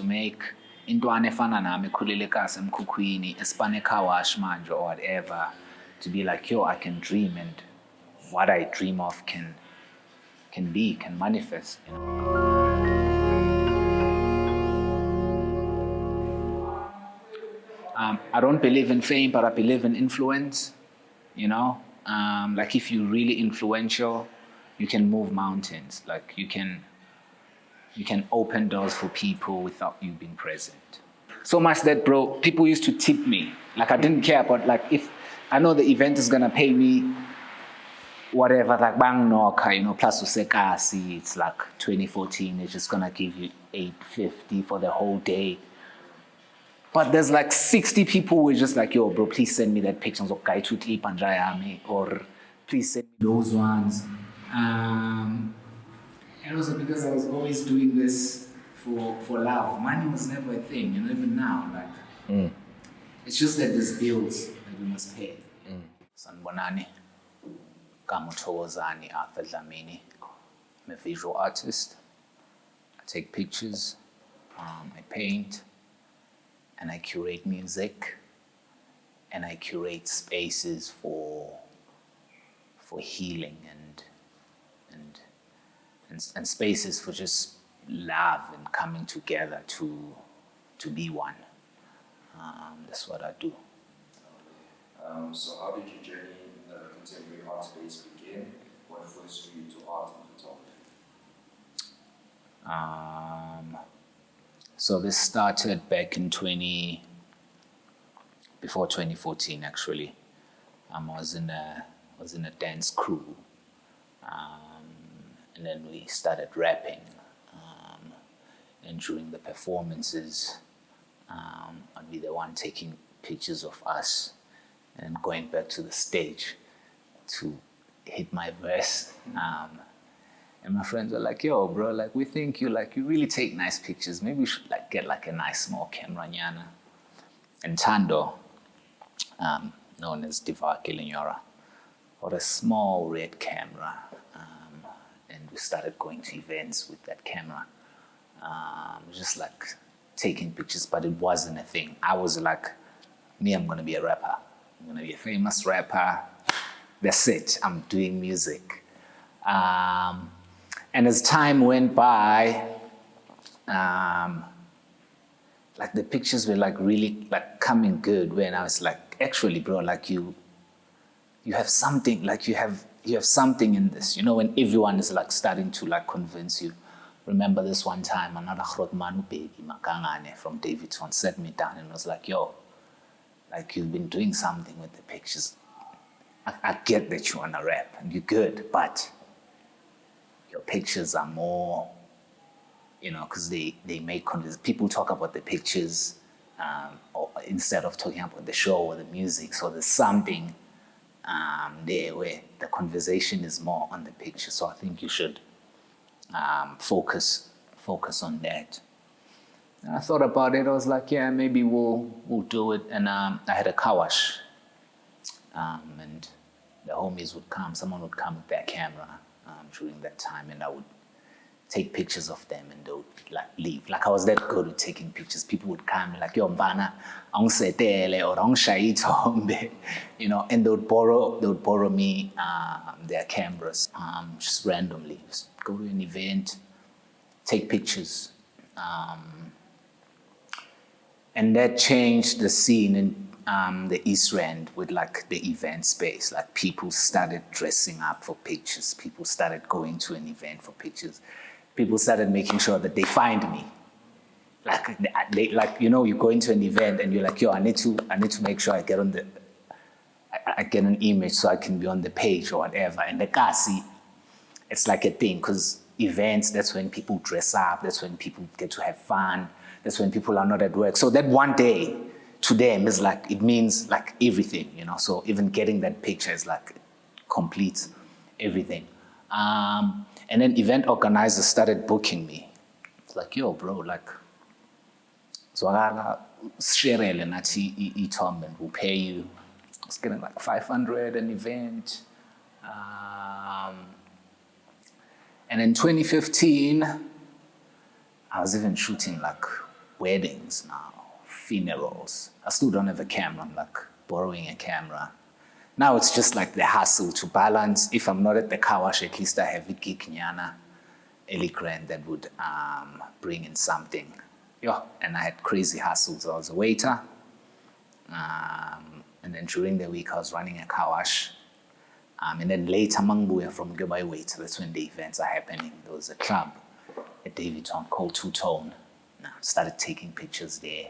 make intwana efana nami ekhulele kasi emkhukhwini esipane car wash manje or whatever, to be like, yo, I can dream, and what I dream of can manifest, you know. I don't believe in fame, but I believe in influence, you know. Like if you're really influential, you can move mountains. Like you can open doors for people without you being present. So much that, bro, people used to tip me. Like I didn't care, but like if I know the event is gonna pay me whatever, like bang noka, you know, plus usekasi, it's like 2014, it's just gonna give you $850 for the whole day. But there's like 60 people who are just like, yo, bro, please send me that picture of Guy Tutli Panjayami, or please send me those ones. And also because I was always doing this for love. Money was never a thing, you know, even now. Like, it's just that there's bills that we must pay. Sanbonani, Kamutowozani, Arthur Dlamini. I'm a visual artist. I take pictures, I paint, and I curate music, and I curate spaces for healing and spaces for just love and coming together to be one. That's what I do. So how did your journey in the contemporary art space begin? What first drew you to art and photography? So this started back in before 2014 actually. I was in a dance crew, and then we started rapping. And during the performances, I'd be the one taking pictures of us and going back to the stage to hit my verse. And my friends were like, yo, bro, like we think you really take nice pictures. Maybe we should like get like a nice small camera nyana. And Tando, known as Diva Kilinyora, got a small red camera. And we started going to events with that camera. Just like taking pictures, but it wasn't a thing. I was like, I'm gonna be a rapper. I'm gonna be a famous rapper. That's it, I'm doing music. And as time went by, like the pictures were like really like coming good when I was like, actually, bro, like you have something, like you have something in this, you know, when everyone is like starting to like convince you. Remember this one time, another Manu baby, Makangane from Davidson sat me down and was like, yo, like you've been doing something with the pictures. I get that you wanna rap and you're good, but your pictures are more, you know, because they make people talk about the pictures or instead of talking about the show or the music. So there's something there where the conversation is more on the picture. So I think you should focus on that. And I thought about it. I was like, yeah, maybe we'll do it. And I had a car wash, and the homies would come. Someone would come with their camera during that time, and I would take pictures of them, and they would like leave. Like I was that good with taking pictures. People would come like, yo, Mvana, angsetele or angshaitombe, you know, and they would borrow me their cameras just randomly. Just go to an event, take pictures. And that changed the scene in the East Rand with like the event space. Like people started dressing up for pictures. People started going to an event for pictures. People started making sure that they find me. Like you know, you go into an event and you're like, yo, I need to make sure I get an image so I can be on the page or whatever. And the kasi, it's like a thing because events, that's when people dress up. That's when people get to have fun. That's when people are not at work. So that one day to them is like, it means like everything, you know? So even getting that picture is like complete everything. And then event organizers started booking me. It's like, yo, bro, like, Zwagala, Sherele, Nati, Etom, and we'll pay you. I was getting like 500 an event. And in 2015, I was even shooting like weddings now, funerals. I still don't have a camera. I'm like borrowing a camera. Now it's just like the hustle to balance. If I'm not at the car wash, at least I have a gig nyana, Ellie Grant that would bring in something. Yeah, and I had crazy hustles. I was a waiter. And then during the week, I was running a car wash. And then later, Mangbuya from Goodbye Wait, that's when the events are happening. There was a club at Davidton called Two Tone. Started taking pictures there.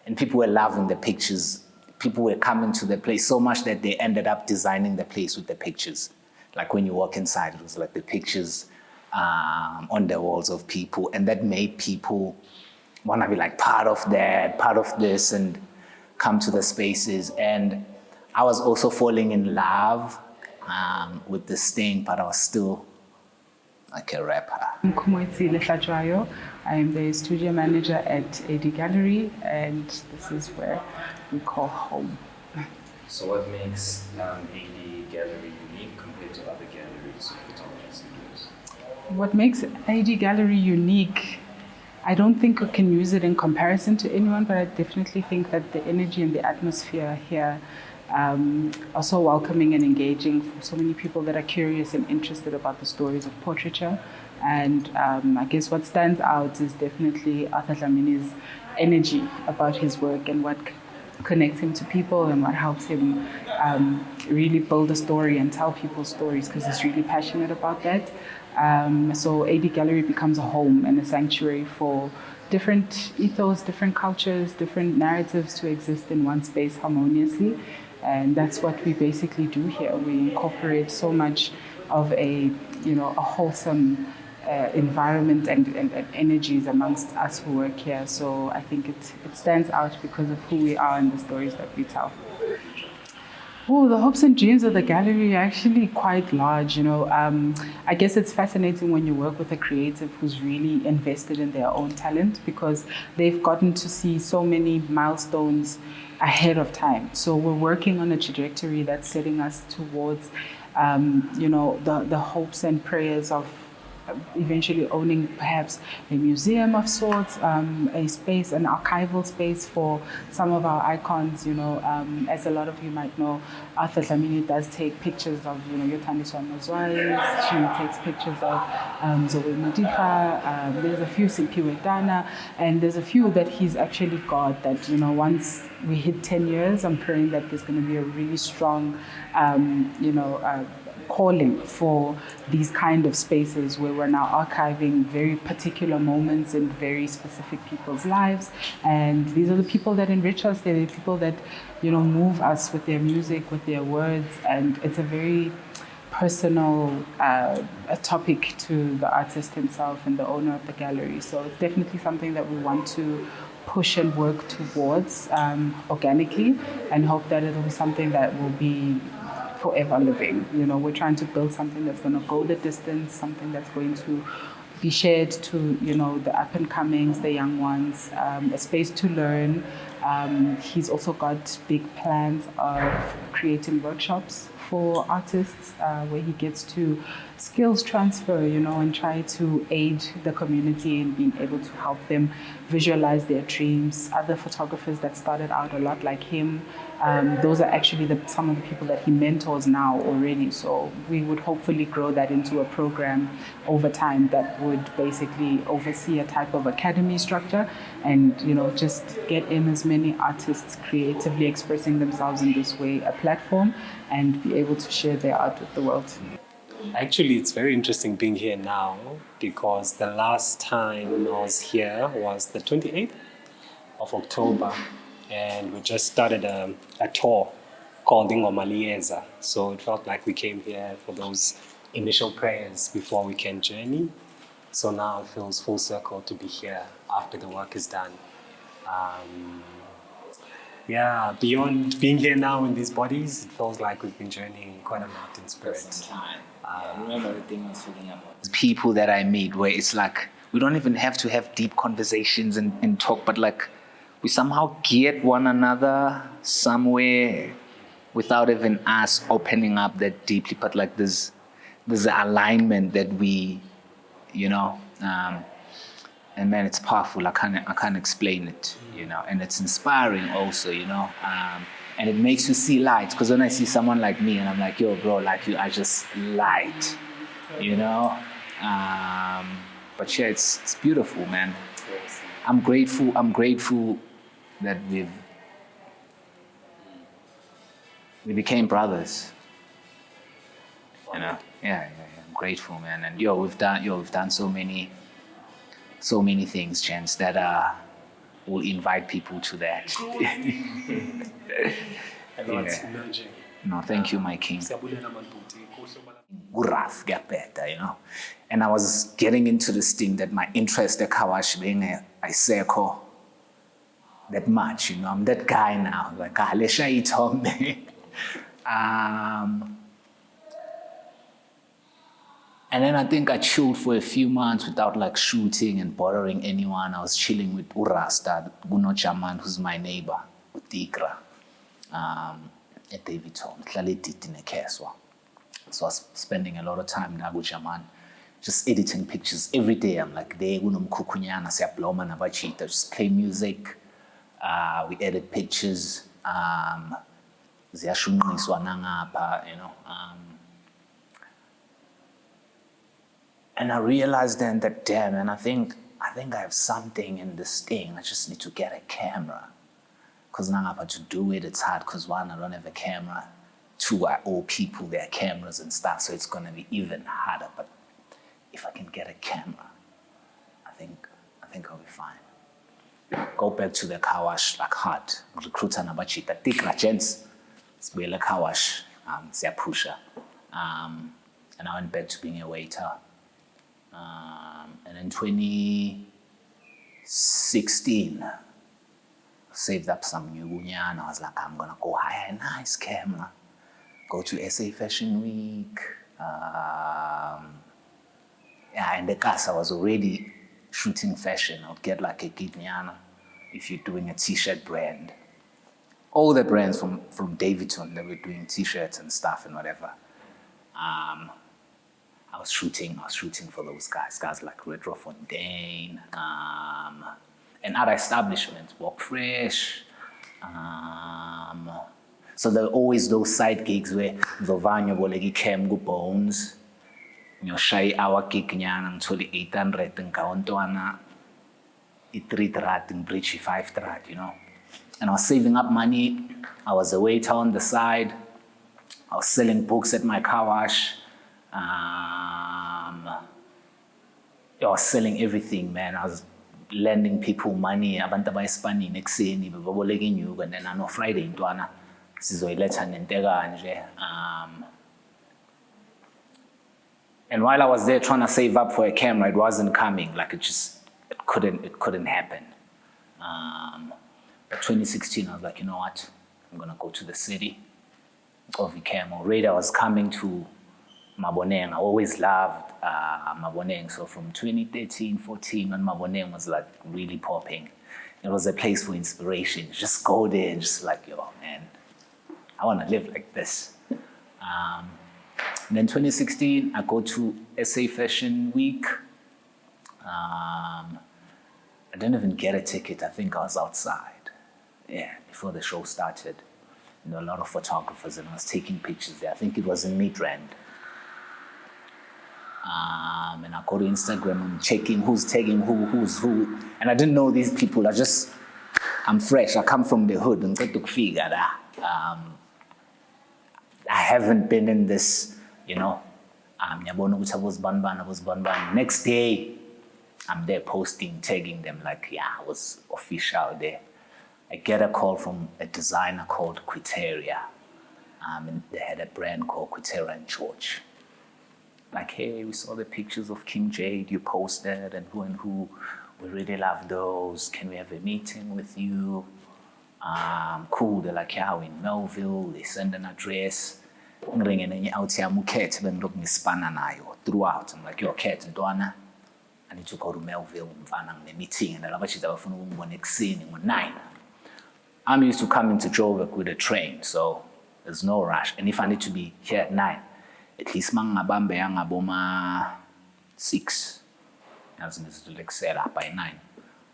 And people were loving the pictures. People were coming to the place so much that they ended up designing the place with the pictures. Like when you walk inside, it was like the pictures on the walls of people. And that made people want to be like part of that, part of this, and come to the spaces. And I was also falling in love with this thing, but I was still like a rapper. I'm Kumoitsi Lefajwayo. I am the studio manager at AD Gallery, and this is where we call home. So what makes AD Gallery unique compared to other galleries or photography studios? What makes AD Gallery unique, I don't think we can use it in comparison to anyone, but I definitely think that the energy and the atmosphere here are so welcoming and engaging for so many people that are curious and interested about the stories of portraiture. And I guess what stands out is definitely Arthur Dlamini's energy about his work and what connects him to people and what helps him really build a story and tell people's stories, because he's really passionate about that. So AD Gallery becomes a home and a sanctuary for different ethos, different cultures, different narratives to exist in one space harmoniously. And that's what we basically do here. We incorporate so much of a wholesome environment and energies amongst us who work here. So I think it stands out because of who we are and the stories that we tell. Oh, the hopes and dreams of the gallery are actually quite large. I guess it's fascinating when you work with a creative who's really invested in their own talent, because they've gotten to see so many milestones ahead of time. So we're working on a trajectory that's setting us towards, the hopes and prayers of eventually owning perhaps a museum of sorts, a space, an archival space for some of our icons. As a lot of you might know, Arthur Dlamini does take pictures of, Yothandiswa Mazwai. She takes pictures of Zoe Modifa. There's a few Simpiwe Dana, and there's a few that he's actually got that, once we hit 10 years, I'm praying that there's going to be a really strong, calling for these kind of spaces where we're now archiving very particular moments in very specific people's lives. And these are the people that enrich us. They're the people that, move us with their music, with their words. And it's a very personal a topic to the artist himself and the owner of the gallery. So it's definitely something that we want to push and work towards organically, and hope that it'll be something that will be forever living. We're trying to build something that's going to go the distance, something that's going to be shared to, the up and comings, the young ones, a space to learn. He's also got big plans of creating workshops for artists where he gets to skills transfer, and try to aid the community in being able to help them visualize their dreams. Other photographers that started out a lot like him, those are actually some of the people that he mentors now already. So we would hopefully grow that into a program over time that would basically oversee a type of academy structure and, just get in as many artists creatively expressing themselves in this way, a platform, and be able to share their art with the world. Actually, it's very interesting being here now, because the last time I was here was the 28th of October, and we just started a tour called Ingomalieza. So it felt like we came here for those initial prayers before we can journey. So now it feels full circle to be here after the work is done. Beyond being here now in these bodies, it feels like we've been journeying quite a lot in spirit. I remember the thing I was talking about. People that I meet where it's like, we don't even have to have deep conversations and talk, but like we somehow get one another somewhere without even us opening up that deeply. But like there's an alignment that we, And man, it's powerful. I can't explain it, you know. And it's inspiring also, you know. And it makes you see light. Because when I see someone like me, and I'm like, yo, bro, like you are just light, you know. But yeah, it's beautiful, man. I'm grateful that we became brothers. You know, yeah, I'm grateful, man. And we've done so many things, Chance, that will invite people to that. Yeah. No, thank you, my king. Rough, get better, you know. And I was getting into this thing that my interest at Kawash being a Iseko that much, you know. I'm that guy now. Like, Lesha Itombe. And then I think I chilled for a few months without like shooting and bothering anyone. I was chilling with Urasta, Guno Chaman, who's my neighbor, Utikra, at Davidson, Keswa. So I was spending a lot of time now with Chaman, just editing pictures every day. I'm like, just play music, we edit pictures, you know. And I realized then that, damn, and I think I have something in this thing. I just need to get a camera. Because now to do it, it's hard because one, I don't have a camera. Two, I owe people their cameras and stuff, so it's going to be even harder. But if I can get a camera, I think I'll be fine. Go back to the car wash like hard. Recruiter nabachita. Tikra chance. Sibuyele car wash. Siyapusha. And I went back to being a waiter. And in 2016, saved up some new and I was like, I'm gonna go hire a nice camera, go to SA Fashion Week. In the cast I was already shooting fashion. I would get like a Gitnyana if you're doing a t-shirt brand. All the brands from Davidson, they were doing t-shirts and stuff and whatever. I was shooting for those guys like Retro Fontaine, and other establishments, Walk Fresh. So there were always those side gigs where Zovanyo Bolegi came go bones. You shy hour gig nyana until 800 and Kaontoana, 3 and Bridge 5, you know. And I was saving up money. I was a waiter on the side. I was selling books at my car wash. I was selling everything, man. I was lending people money. Abantu abayisipani nekuseni beboleka inyuka, and then on Friday intwana sizoyiletha nenteka nje. And while I was there trying to save up for a camera, it wasn't coming. Like it couldn't happen. But 2016, I was like, you know what? I'm gonna go to the city. Of the cam. Already I was coming to Maboneng. I always loved Maboneng. So from 2013, 14, when Maboneng was like really popping, it was a place for inspiration. Just go there and just like, yo, man, I want to live like this. And then 2016, I go to SA Fashion Week. I didn't even get a ticket. I think I was outside. Yeah, before the show started. You know, a lot of photographers, and I was taking pictures there. I think it was in Midrand. And I go to Instagram and checking who's tagging who's who. And I didn't know these people. I'm fresh. I come from the hood. And I haven't been in this, you know. Next day, I'm there posting, tagging them like, yeah, I was official there. I get a call from a designer called Quiteria. And they had a brand called Quiteria and George. Like, hey, we saw the pictures of King Jade you posted and who. We really love those. Can we have a meeting with you? Cool. They're like, yeah, we're in Melville. They send an address. I'm ringing out here. I'm throughout. I'm like, yo, Ket, I need to go to Melville. I'm meeting. And I'm 9. I'm used to coming to Joburg with a train, so there's no rush. And if I need to be here at 9, at least mangabambe yangaboma 6. as in to like set up by 9.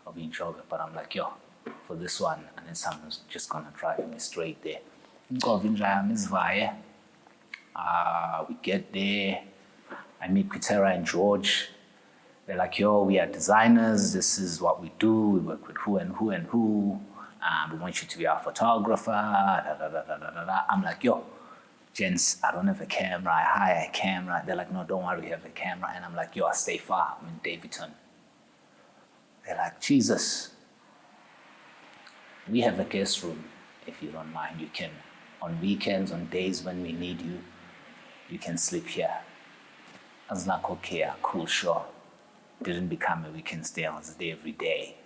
I'll be in trouble. But I'm like, yo, for this one, and then someone's just gonna drive me straight there. We get there. I meet Quitera and George. They're like, yo, we are designers. This is what we do. We work with who and who and who. We want you to be our photographer. Da, da, da, da, da, da, da. I'm like, yo, gents, I don't have a camera. I hire a camera. They're like, no, don't worry, we have a camera. And I'm like, yo, I stay far. I'm in Davidton. They're like, Jesus, we have a guest room. If you don't mind, you can, on weekends, on days when we need you, you can sleep here. I was like, okay, cool, sure. Didn't become a weekend stay. I was there every day,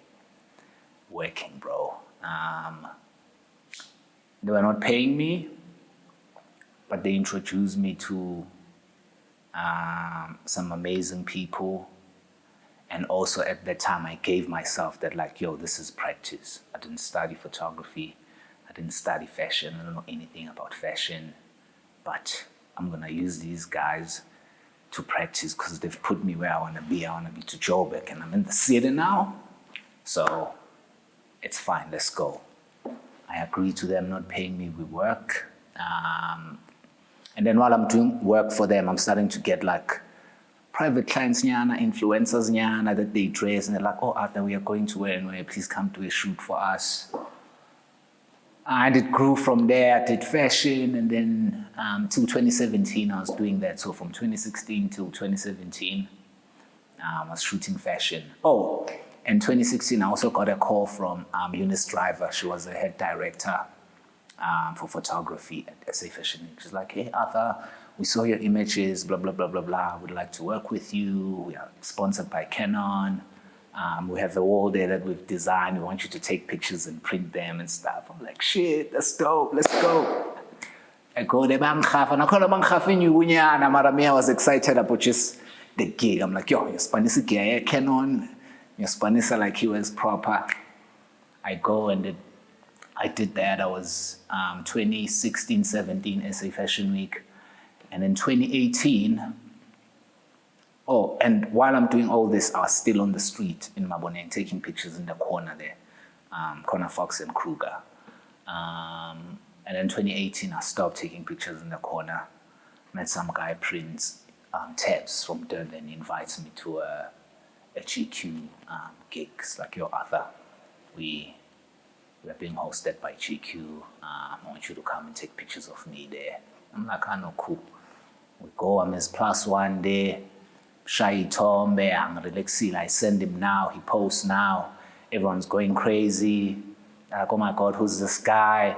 working, bro. They were not paying me, but they introduced me to some amazing people. And also at that time, I gave myself that like, yo, this is practice. I didn't study photography. I didn't study fashion. I don't know anything about fashion, but I'm gonna use these guys to practice because they've put me where I wanna be. I wanna be to Joburg and I'm in the city now. So it's fine, let's go. I agreed to them not paying me with work. And then while I'm doing work for them, I'm starting to get like private clients, nyana, influencers, nyana, that they dress and they're like, oh, Arthur, we are going to where and where, please come to a shoot for us. And it grew from there. I did fashion, and then till 2017, I was doing that. So from 2016 till 2017, I was shooting fashion. Oh, in 2016, I also got a call from Eunice Driver. She was the head director for photography at SA Fashion Week. She's like, hey, Arthur, we saw your images, blah, blah, blah, blah, blah. We'd like to work with you. We are sponsored by Canon. We have a wall there that we've designed. We want you to take pictures and print them and stuff. I'm like, shit, that's dope. Let's go. I go there, I was excited about just the gig. I'm like, yo, your Spanish is Canon. Your Spanish are like he was proper. I go and I did that. I was 2016, 17 SA Fashion Week. And in 2018, oh, and while I'm doing all this, I was still on the street in Maboneng taking pictures in the corner there, corner Fox and Kruger. And in 2018, I stopped taking pictures in the corner. Met some guy, Prince Tabs from Durban, invites me to a GQ gig. It's like, yo, Arthur, we are being hosted by GQ. I want you to come and take pictures of me there. I'm like, I know, cool. We go, I'm his +1 there. Shy Tombe, I'm relaxing. I send him now, he posts now. Everyone's going crazy. Like, oh my God, who's this guy?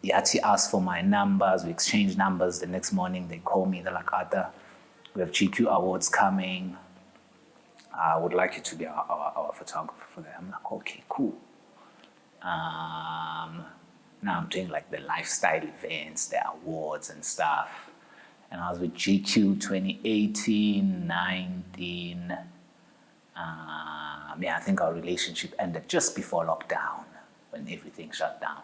He actually asked for my numbers. We exchanged numbers. The next morning, they call me. They're like, Arthur, we have GQ Awards coming. I would like you to be our photographer for that. I'm like, okay, cool. Now I'm doing like the lifestyle events, the awards and stuff. And I was with GQ 2018, 19. I think our relationship ended just before lockdown, when everything shut down.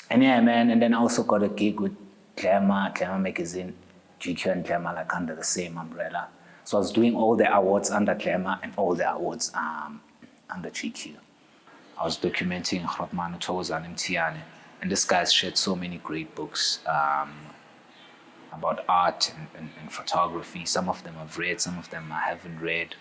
And yeah, man, and then I also got a gig with Glamour Magazine, GQ and Glamour, like under the same umbrella. So I was doing all the awards under Glamour and all the awards under GQ. I was documenting Hrotman Tozan Mtiane. And this guy's shared so many great books about art and photography. Some of them I've read, some of them I haven't read.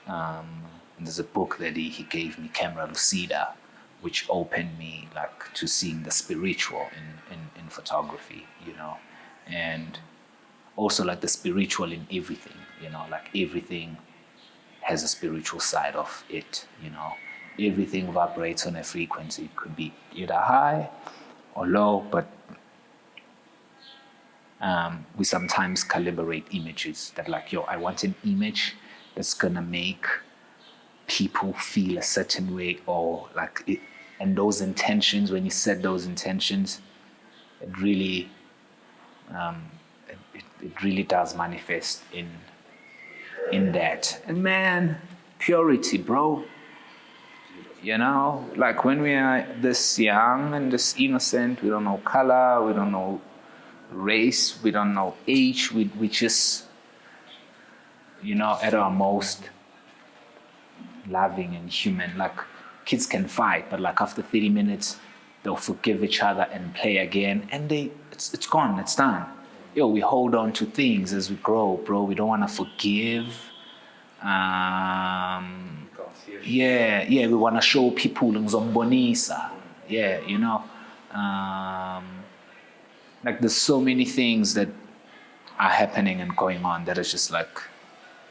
And there's a book that he gave me, Camera Lucida, which opened me like to seeing the spiritual in photography, you know. And also like the spiritual in everything, you know, like everything has a spiritual side of it, you know. Everything vibrates on a frequency. It could be either high or low, but we sometimes calibrate images that like, yo, I want an image that's gonna make people feel a certain way, or like it, and those intentions, when you set those intentions, it really it really does manifest in that. And man, purity, bro. You know, like when we are this young and this innocent, we don't know color, we don't know race, we don't know age, we just at our most loving and human. Like kids can fight, but like after 30 minutes, they'll forgive each other and play again, and it's gone, it's done. We hold on to things as we grow, bro. We don't want to forgive. We want to show people ngizombonisa. Like there's so many things that are happening and going on that is just like,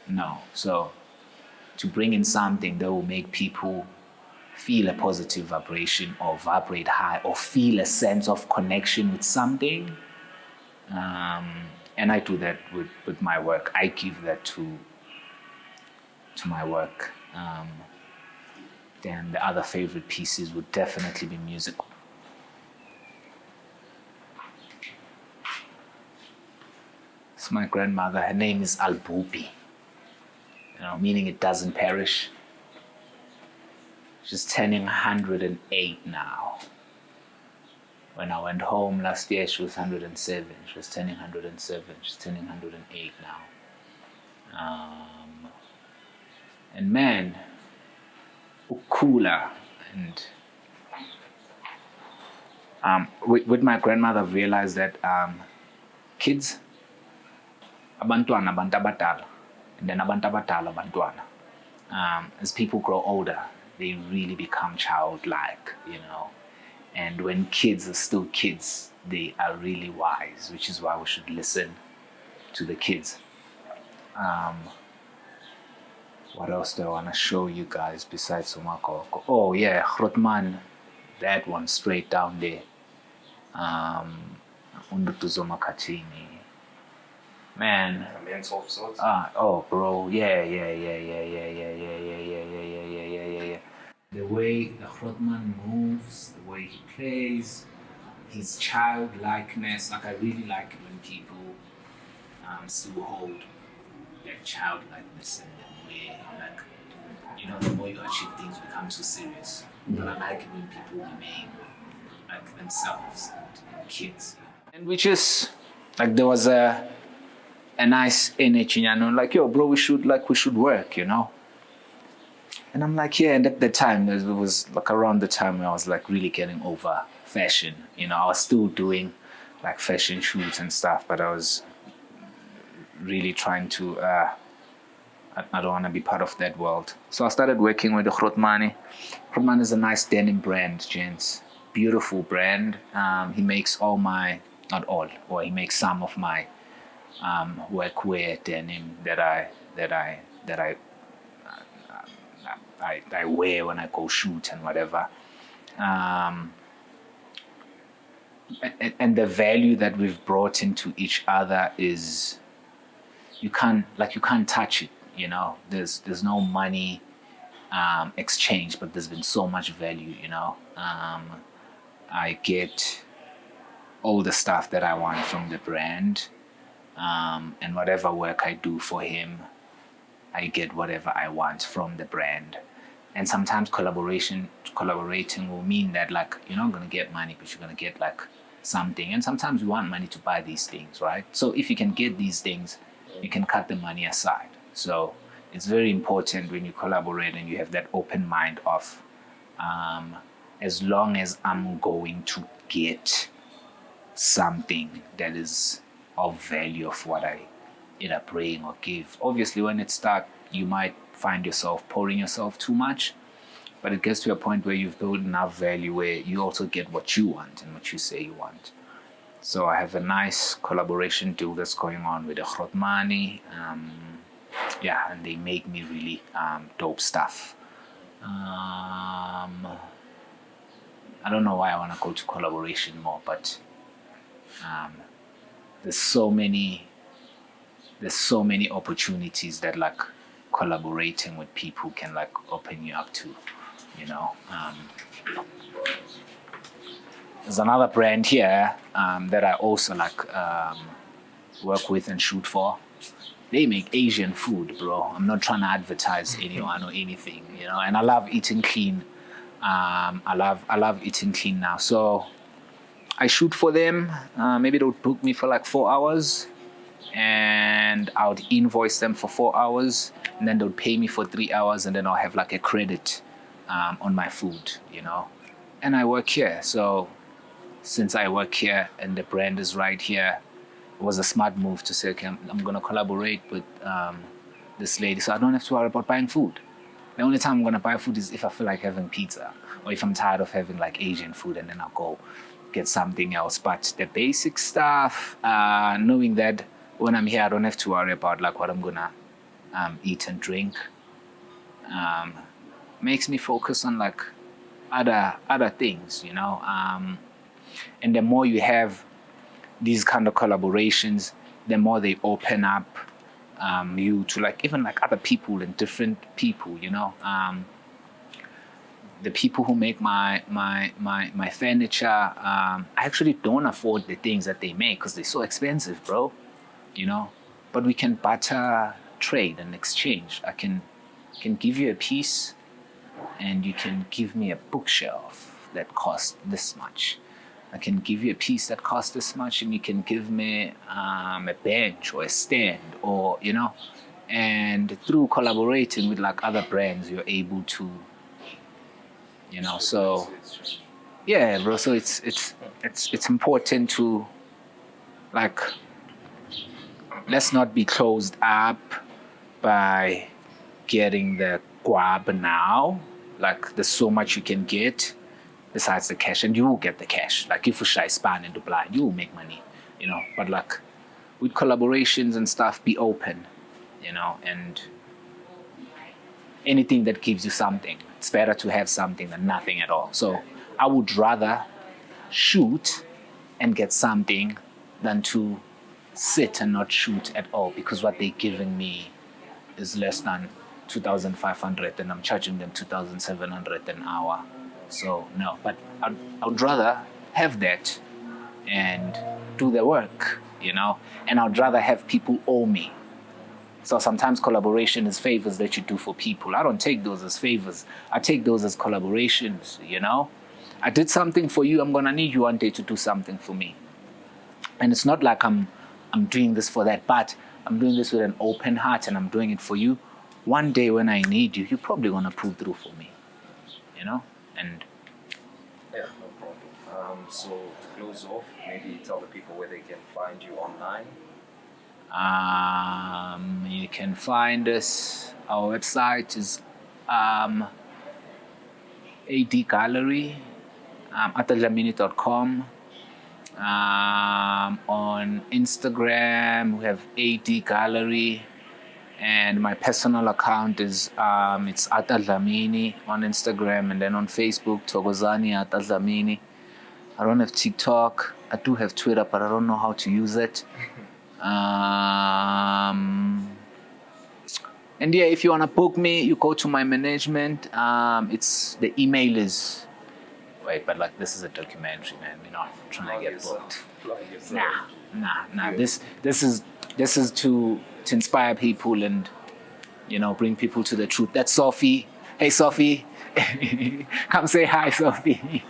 no. So to bring in something that will make people feel a positive vibration or vibrate high or feel a sense of connection with something, and I do that with my work. I give that to my work. Then the other favorite pieces would definitely be music. It's my grandmother. Her name is Albubi, meaning it doesn't perish. She's turning 108 now. When I went home last year, she was 107. She was turning 107. She's turning 108 now. And man, ukula. And with my grandmother, I've realized that kids, abantwana, abantu abadala, and then abantu abadala, abantwana. As people grow older, they really become childlike, And when kids are still kids, they are really wise, which is why we should listen to the kids. What else do I want to show you guys besides Sumakoko? Oh yeah, Grootman, that one straight down there. Undutuzoma Kachini. Man. A mental of sorts. Oh bro, yeah. The way the Grootman moves, the way he plays, his childlikeness. Like I really like it when people still hold that childlikeness in them, where like the more you achieve things become too serious. But I like it when people remain like themselves and kids. And we just like there was a nice energy, like yo bro, we should work, And I'm like, yeah, and at the time, it was like around the time where I was like really getting over fashion. I was still doing like fashion shoots and stuff, but I was really trying to, I don't want to be part of that world. So I started working with the Grootmani. Grootmani is a nice denim brand, gents. Beautiful brand. He makes he makes some of my workwear denim that I wear when I go shoot and whatever. And the value that we've brought into each other is you can't touch it, There's no money exchange, but there's been so much value, I get all the stuff that I want from the brand, and whatever work I do for him, I get whatever I want from the brand. And sometimes collaborating will mean that like you're not gonna get money, but you're gonna get like something. And sometimes we want money to buy these things, right? So if you can get these things, you can cut the money aside. So it's very important when you collaborate and you have that open mind of, as long as I'm going to get something that is of value of what I either bring or give. Obviously, when it starts, you might find yourself pouring yourself too much, but it gets to a point where you've built enough value where you also get what you want and what you say you want. So I have a nice collaboration deal that's going on with the Grootmani. And they make me really dope stuff. I don't know why I want to go to collaboration more, but there's so many opportunities that like collaborating with people can like open you up to, There's another brand here that I also like work with and shoot for. They make Asian food, bro. I'm not trying to advertise anyone or anything, And I love eating clean. I love eating clean now. So I shoot for them. Maybe they'll book me for like 4 hours. and I would invoice them for 4 hours, and then they would pay me for 3 hours, and then I'll have like a credit on my food, you know. And I work here, so since I work here and the brand is right here, it was a smart move to say, okay, I'm going to collaborate with this lady, so I don't have to worry about buying food. The only time I'm going to buy food is if I feel like having pizza, or if I'm tired of having like Asian food, and then I'll go get something else. But the basic stuff, knowing that when I'm here, I don't have to worry about like what I'm going to eat and drink, makes me focus on like other things, you know. And the more you have these kind of collaborations, the more they open up you to like even like other people and different people, you know. The people who make my furniture, I actually don't afford the things that they make because they're so expensive, bro, you know. But we can barter, trade, and exchange. I can give you a piece, and you can give me a bookshelf that costs this much. I can give you a piece that costs this much, and you can give me a bench or a stand, or, you know. And through collaborating with like other brands, you're able to, you know. So yeah, bro. So it's important to like, let's not be closed up by getting the guab now. Like, there's so much you can get besides the cash, and you will get the cash. Like, if you shy span into blind, you will make money, you know. But like with collaborations and stuff, be open, you know, and anything that gives you something. It's better to have something than nothing at all. So I would rather shoot and get something than to sit and not shoot at all, because what they're giving me is less than 2,500 and I'm charging them 2,700 an hour. So no, but I would rather have that and do the work, you know, and I'd rather have people owe me. So sometimes collaboration is favors that you do for people. I don't take those as favors. I take those as collaborations, you know. I did something for you. I'm going to need you one day to do something for me. And it's not like I'm doing this for that, but I'm doing this with an open heart, and I'm doing it for you. One day when I need you, you're probably going to pull through for me, you know. And yeah, no problem. So to close off, maybe tell the people where they can find you online. You can find us. Our website is AD Gallery, arthurdlamini.com. On Instagram, we have AD Gallery, and my personal account is it's Arthur Dlamini on Instagram, and then on Facebook, Thokozani Arthur Dlamini. I don't have TikTok. I do have Twitter, but I don't know how to use it. And yeah, if you want to book me, you go to my management. It's the email is, wait, but like, this is a documentary, man. We're not trying to get booked. Nah. This is to inspire people and, you know, bring people to the truth. That's Sophie. Hey, Sophie. Come say hi, Sophie.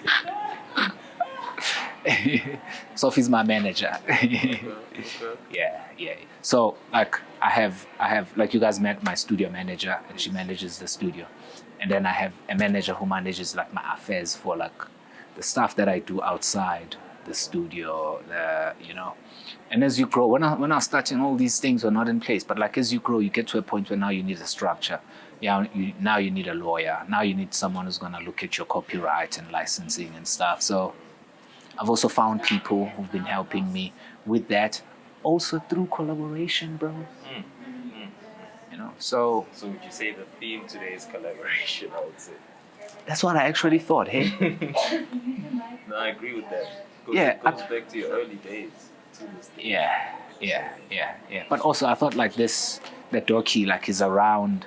Sophie's my manager. Yeah. So like I have like, you guys met my studio manager, and she manages the studio, and then I have a manager who manages like my affairs for like the stuff that I do outside the studio, you know. And as you grow, when I was starting, all these things were not in place, but like as you grow, you get to a point where now you need a structure. Yeah, now you need a lawyer. Now you need someone who's gonna look at your copyright and licensing and stuff. So I've also found people who've been helping me with that, also through collaboration, bro. You know, so would you say the theme today is collaboration? I would say. That's what I actually thought. Hey. No, I agree with that. Yeah, it goes back to your early days. Yeah. But also I thought like this, the docu like is around